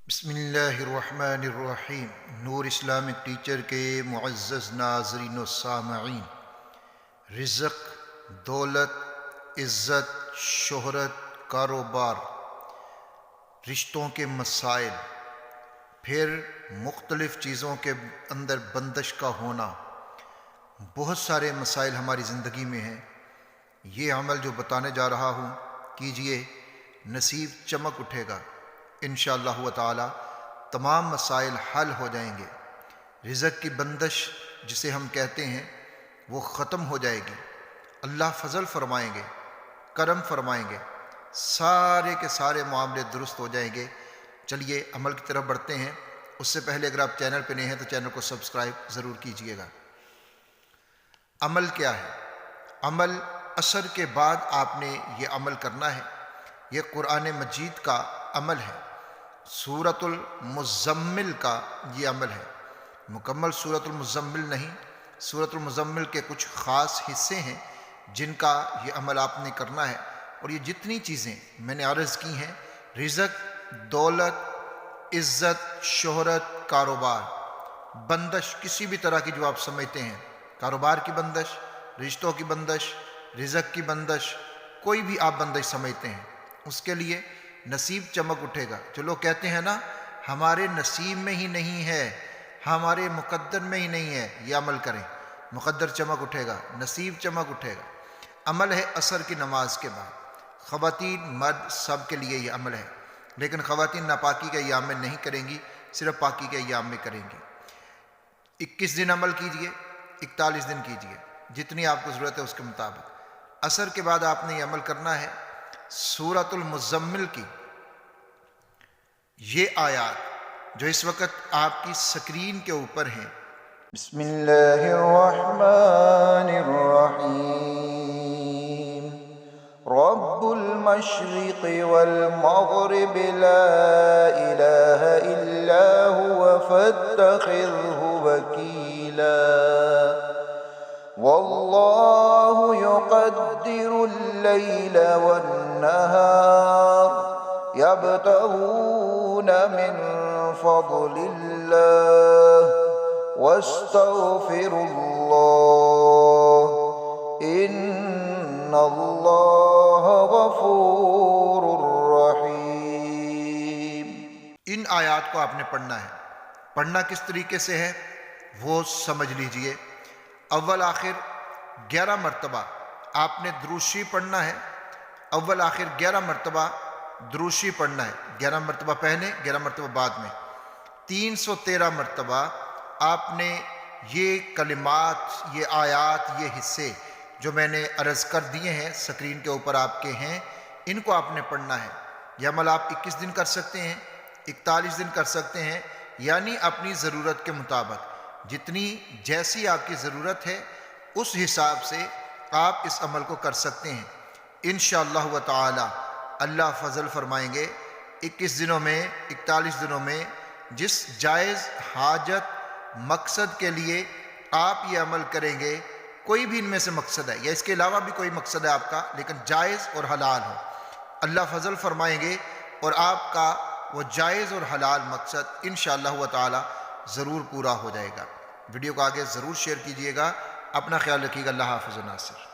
بسم اللہ الرحمن الرحیم۔ نور اسلامک ٹیچر کے معزز ناظرین و سامعین، رزق، دولت، عزت، شہرت، کاروبار، رشتوں کے مسائل، پھر مختلف چیزوں کے اندر بندش کا ہونا، بہت سارے مسائل ہماری زندگی میں ہیں۔ یہ عمل جو بتانے جا رہا ہوں کیجئے، نصیب چمک اٹھے گا انشاءاللہ تعالی، تمام مسائل حل ہو جائیں گے۔ رزق کی بندش جسے ہم کہتے ہیں وہ ختم ہو جائے گی، اللہ فضل فرمائیں گے، کرم فرمائیں گے، سارے کے سارے معاملے درست ہو جائیں گے۔ چلیے عمل کی طرف بڑھتے ہیں۔ اس سے پہلے اگر آپ چینل پہ نئے ہیں تو چینل کو سبسکرائب ضرور کیجئے گا۔ عمل کیا ہے؟ عمل عصر کے بعد آپ نے یہ عمل کرنا ہے۔ یہ قرآن مجید کا عمل ہے، سورۃ المزمل کا یہ عمل ہے۔ مکمل سورۃ المزمل نہیں، سورۃ المزمل کے کچھ خاص حصے ہیں جن کا یہ عمل آپ نے کرنا ہے۔ اور یہ جتنی چیزیں میں نے عرض کی ہیں، رزق، دولت، عزت، شہرت، کاروبار، بندش کسی بھی طرح کی جو آپ سمجھتے ہیں، کاروبار کی بندش، رشتوں کی بندش، رزق کی بندش، کوئی بھی آپ بندش سمجھتے ہیں، اس کے لیے نصیب چمک اٹھے گا۔ جو لوگ کہتے ہیں نا ہمارے نصیب میں ہی نہیں ہے، ہمارے مقدر میں ہی نہیں ہے، یہ عمل کریں، مقدر چمک اٹھے گا، نصیب چمک اٹھے گا۔ عمل ہے عصر کی نماز کے بعد، خواتین مرد سب کے لیے یہ عمل ہے، لیکن خواتین ناپاکی کے ایام میں نہیں کریں گی، صرف پاکی کے ایام میں کریں گی۔ 21 دن عمل کیجئے، 41 دن کیجئے، جتنی آپ کو ضرورت ہے اس کے مطابق۔ عصر کے بعد آپ نے یہ عمل کرنا ہے۔ سورۃ المزمل کی یہ آیات جو اس وقت آپ کی سکرین کے اوپر ہیں، بسم اللہ الرحمن الرحیم، رب المشرق والمغرب لا الہ الا هو فاتخذہ وکیلا، واللہ یقدر اللیل والنہار یبتغون من فضل اللہ واستغفر اللہ ان اللہ غفور رحیم۔ ان آیات کو آپ نے پڑھنا ہے۔ پڑھنا کس طریقے سے ہے وہ سمجھ لیجئے۔ اول آخر 11 مرتبہ آپ نے دروشی پڑھنا ہے، اول آخر 11 مرتبہ دروشی پڑھنا ہے، 11 مرتبہ پہلے، 11 مرتبہ بعد میں، 313 مرتبہ آپ نے یہ کلمات، یہ آیات، یہ حصے جو میں نے عرض کر دیے ہیں، سکرین کے اوپر آپ کے ہیں، ان کو آپ نے پڑھنا ہے۔ یہ عمل آپ 21 دن کر سکتے ہیں، 41 دن کر سکتے ہیں، یعنی اپنی ضرورت کے مطابق، جتنی جیسی آپ کی ضرورت ہے اس حساب سے آپ اس عمل کو کر سکتے ہیں۔ انشاءاللہ تعالی اللہ فضل فرمائیں گے۔ 21 دنوں میں، 41 دنوں میں جس جائز حاجت مقصد کے لیے آپ یہ عمل کریں گے، کوئی بھی ان میں سے مقصد ہے یا اس کے علاوہ بھی کوئی مقصد ہے آپ کا، لیکن جائز اور حلال ہو، اللہ فضل فرمائیں گے اور آپ کا وہ جائز اور حلال مقصد انشاءاللہ تعالی ضرور پورا ہو جائے گا۔ ویڈیو کو آگے ضرور شیئر کیجئے گا۔ اپنا خیال رکھیے گا۔ اللہ حافظ و ناصر۔